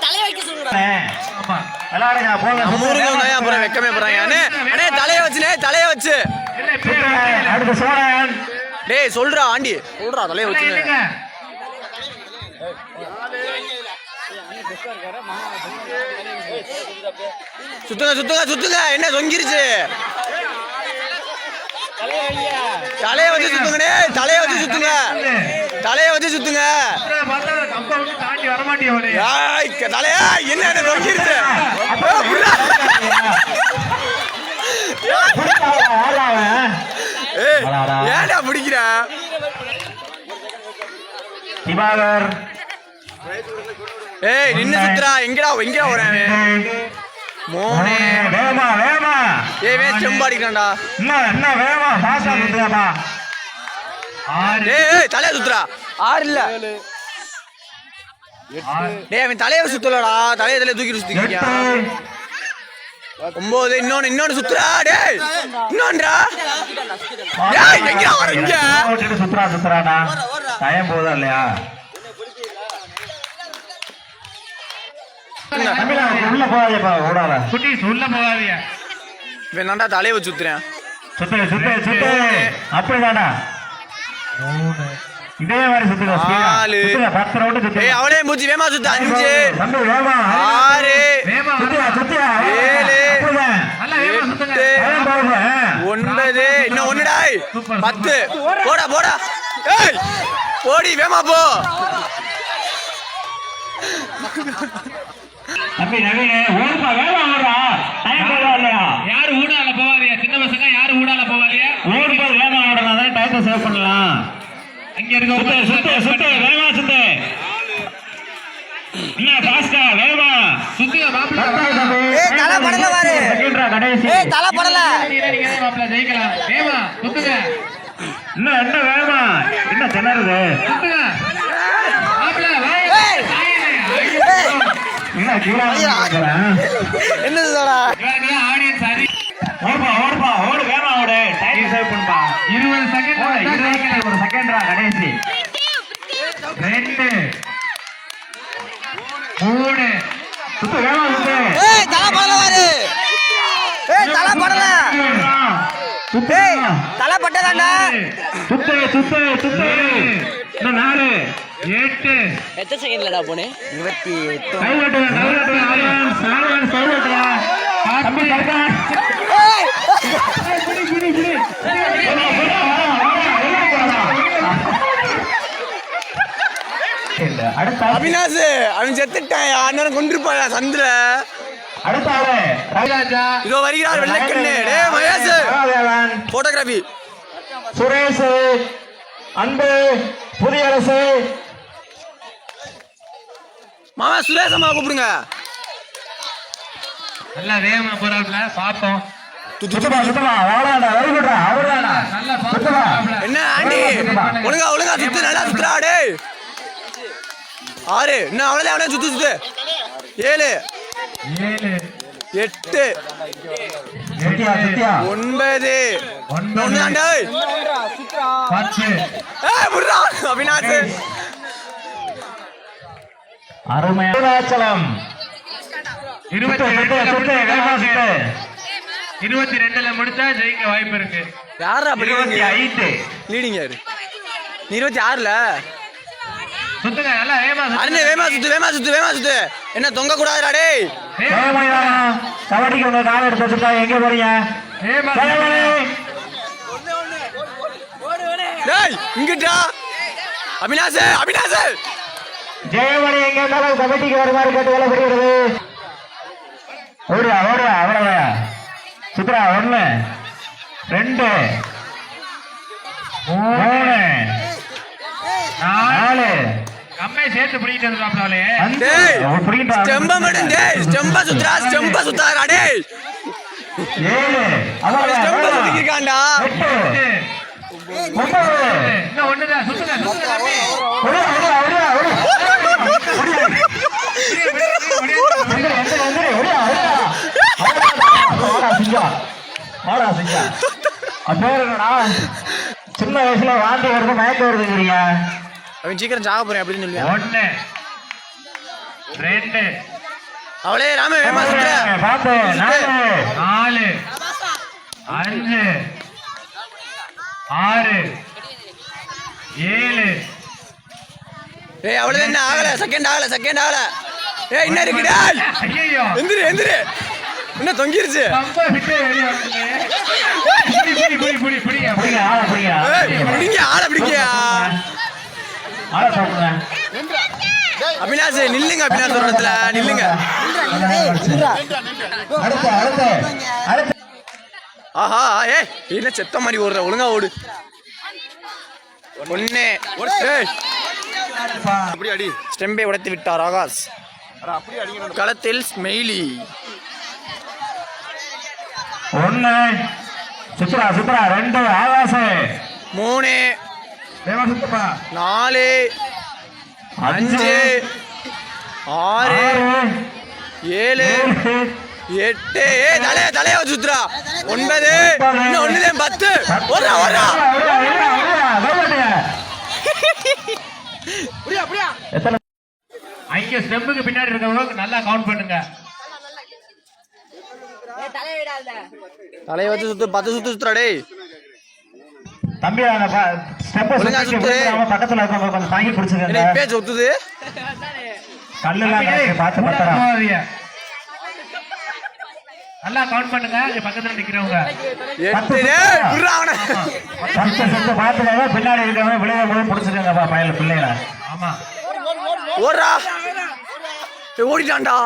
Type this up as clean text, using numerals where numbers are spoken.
தலைய வைக்க சொல்லுடா. ஆமா விளையாடுங்க போங்க. முருகன் தான் அப்புறம் வெக்கமே போறாங்க. அண்ணே தலைய வச்சுனே தலைய வச்சு. அடுத்து சோழன். டேய் சொல்றா ஆண்டி சொல்றா தலைய வச்சுனே. சுத்துங்க சுத்துங்க சுத்துங்க என்ன தொங்கிருச்சு. தலைய வச்சு சுத்துங்கடே தலைய வச்சு சுத்துங்க தலைய வச்சு சுத்துங்க. தலையா என்ன தொங்கிருச்சு. ஏன்டா பிடிக்கிற திவாகர். ஏய் நின்னு சுத்துறா எங்கடா எங்கடா வரவே மோனே வேமா வேமா. ஏய் வேஸ்ட் ஜம்ப் அடிக்கறான்டா. என்ன வேமா பாசா சுத்துறாடா. ஏய் தலைய சுத்துறா. 6 இல்ல 8. டேய் அவன் தலைய சுத்தலடா தலைய தூக்கி சுத்திக்கியா. 9 இன்னொன்னு சுத்துறா. டேய் இன்னொன்றா. டேய் எங்கடா வரீங்க சுத்துறாடா. டைம் போதா இல்லையா. உள்ள போகாதீப்பா ஓடாத குட்டி உள்ள போகாதீங்க. இவன் தான்டா தலைய வச்சு சுத்துறேன். சுத்து சுத்து சுத்து அப்படிதாடா. இதே மாதிரி சுத்துங்க. 10 ரவுண்ட் சுத்து. ஏய் அவனே மூஞ்சி வேமா சுத்து. 5 தம்பி வேமா 6 வேமா சுத்து சுத்து 7 நல்ல வேமா சுத்துங்க. 9 இன்னும் 1 டேய் 10 போடா போடா. ஏய் போடி வேமா போ. தம்பி நவீன ஓடுப்பா வேமா ஓடுறா. டைம் போதா இல்லையா. யாரு ஊடால போவாதீங்க சின்ன பசங்க யாரு ஊடால போவாதீங்க. ஓடுப்பா வேமா ஓடுறா தான் டைத்தை சேவ் பண்ணலாம். அங்க இருக்க சுத்து சுத்து சுத்து வேமா சுத்து. என்ன பாஸ்கா வேமா சுத்துங்க மாப்ள. ஏய் தல படல பாரு. செகண்ட்ரா கடைசி. ஏய் தல படல. நீங்க மாப்ள ஜெயிக்கலாம். வேமா சுத்துங்க. என்ன வேமா என்ன திணறுது. சுத்துங்க மாப்ள வாய். என்ன கீழ என்னதுடா இவங்க ஆடியன்ஸ் சரி. ஓடுப்பா ஓடு வேமா ஓடு. டைம் சேவ் பண்ணுப்பா. 20 செகண்ட். 1 செகண்ட்ரா கடைசி. 2 3 சுத்து வேமா சுத்து. ஏய் தல படல பாரு. ஏய் தல படல. சுத்து தல பட்டதாண்டா. சுத்து சுத்து சுத்து. இன்னும் 4 8 எத்தனை செகண்ட்லடா போனே. 28 கைலட்டு கைலட்டு தம்பி கரெக்டா. ஏய் அடுத்த அவினாஷ் அவன் செத்துட்டான். அண்ணன் கொண்டிருப்பாயா சந்திர. அடுத்த ஆளு ரவிராஜா. இதோ வருகிறார் வெள்ளக்கண்ணு. டேய் மகேஷ் போட்டோகிராஃபி. சுரேஷ் அன்பு புதியரசு. மாமா சுரேஷ் அம்மா கூப்பிடுங்க. நல்லா வேகமா போறாப்ல பாப்போம். சுத்தமா சுத்தமா அவளாடா வெரி குட்ரா அவளாடா நல்லா சுத்தமா. என்ன ஆண்டி ஒழுங்கா சுத்து நல்லா சுத்துறா. டேய் 6 இன்னும் அவ்வளவு அவனே சுத்து சுத்து. 7 8 சுத்தியா சுத்தியா 9 ஒன்னு தாண்டா. 10 ஏய் புர்ரா அவினாஷ். அருமை அருணாச்சலம். 22ல முடிச்சா ஜெயிக்க வாய்ப்பு இருக்கு. யாரா 25 லீடிங் யாரு. 26ல சுத்துங்க நல்லா வேகமா அண்ணே வேமா சுத்து வேமா சுத்து வேமா சுத்து. என்ன தொங்க கூடாதுடா டேய். கபடிக்கு உங்க கால எடுத்து வச்சுட்டா எங்க போறீங்க. டேய் இங்கடா அவினாஷ் அவினாஷ். ஜெயமணி எங்க இருந்தாலும் கபடிக்கு வருமாறு கேட்டுக்கொள்ளப்படுகிறது. ஓடுவா ஓடுவா அவ்வளவு சுத்ரா. 1 2 3 4 அம்மே சேர்த்து பிடிக்கிட்டு வந்துறாப்லவே. டேய் ஸ்டெம்ப மட்டும் டேய் ஸ்டெம்ப சுத்ரா ஸ்டெம்ப சுத்தாரா டேய். 7 அவன் ஸ்டெம்ப சுத்திக்கிட்டான்டா. 8 இன்னும் ஒண்ணுதான் சுத்துங்க சுத்துங்க தம்பி. சின்ன வயசுல வாந்தி வருது மயக்க வருதுங்கிறீங்க. அவன் சீக்கிரம் சாக போறேன் அப்படின்னு சொல்லுவான். 1 2 அவளே ராமே வேமா சுத்துற பார்த்து 4 5 6 7 ஏய் அவளே என்ன ஆகல செகண்ட் ஆகல ஏய் என்ன இருக்குடா ஐயோ எந்திரு என்ன தொங்கிருச்சு ரொம்ப விட்டு வெளிய வந்துங்க புடி பிடிங்க ஆளை பிடிங்க பிடிங்க ஆளை பிடிங்க ஆளை சொல்லுங்க அபினாஷ் நில்லுங்க அபினாஷ் ஒரு இடத்துல நில்லுங்க அடுத்து ஆஹா ஏய் என்ன செத்த மாதிரி ஓடுற ஒழுங்கா ஓடு ஒண்ணே ஏய் அப்படி அடி ஸ்டெம்பை உடைத்து விட்டார் ஆகாஷ் அப்படி அடிங்க களத்தில் ஸ்மெயிலி 1 சுத்ரா 2 ஆகாச 3 வேமா சுத்தப்பா 4 5 6 7 8 ஏய் தலைய சுத்ரா 9 இன்னும் 1 10 ஓடுறா எத்தனை அங்க ஸ்டெம்புக்கு பின்னாடி இருக்கவங்க நல்லா கவுண்ட் பண்ணுங்க தலைய வச்சு சுத்து 10 சுத்துறா டேய் தம்பி அந்த ஸ்டெப் ஒழுங்கா சுத்து. பக்கத்துல இருக்கவங்க கொஞ்சம் தாங்கி என்ன பிடிச்சுக்கங்க இப்பே சுத்துது கல்லெல்லாம் கிடக்கு, பார்த்து பத்திரம் போகாதீங்க. நல்லா கவுண்ட் பண்ணுங்க இங்க பக்கத்துல நிக்கிறவங்க 8 டேய் புர்றா அவன ஃபர்ஸ்ட் செட் பார்த்துக்கங்க பின்னாடி இருக்கவங்க விளையாட போய் பிடிச்சுக்கங்கப்பா பையல பிள்ளைகளை ஆமா ஓடுறா ஓடிட்டான்டா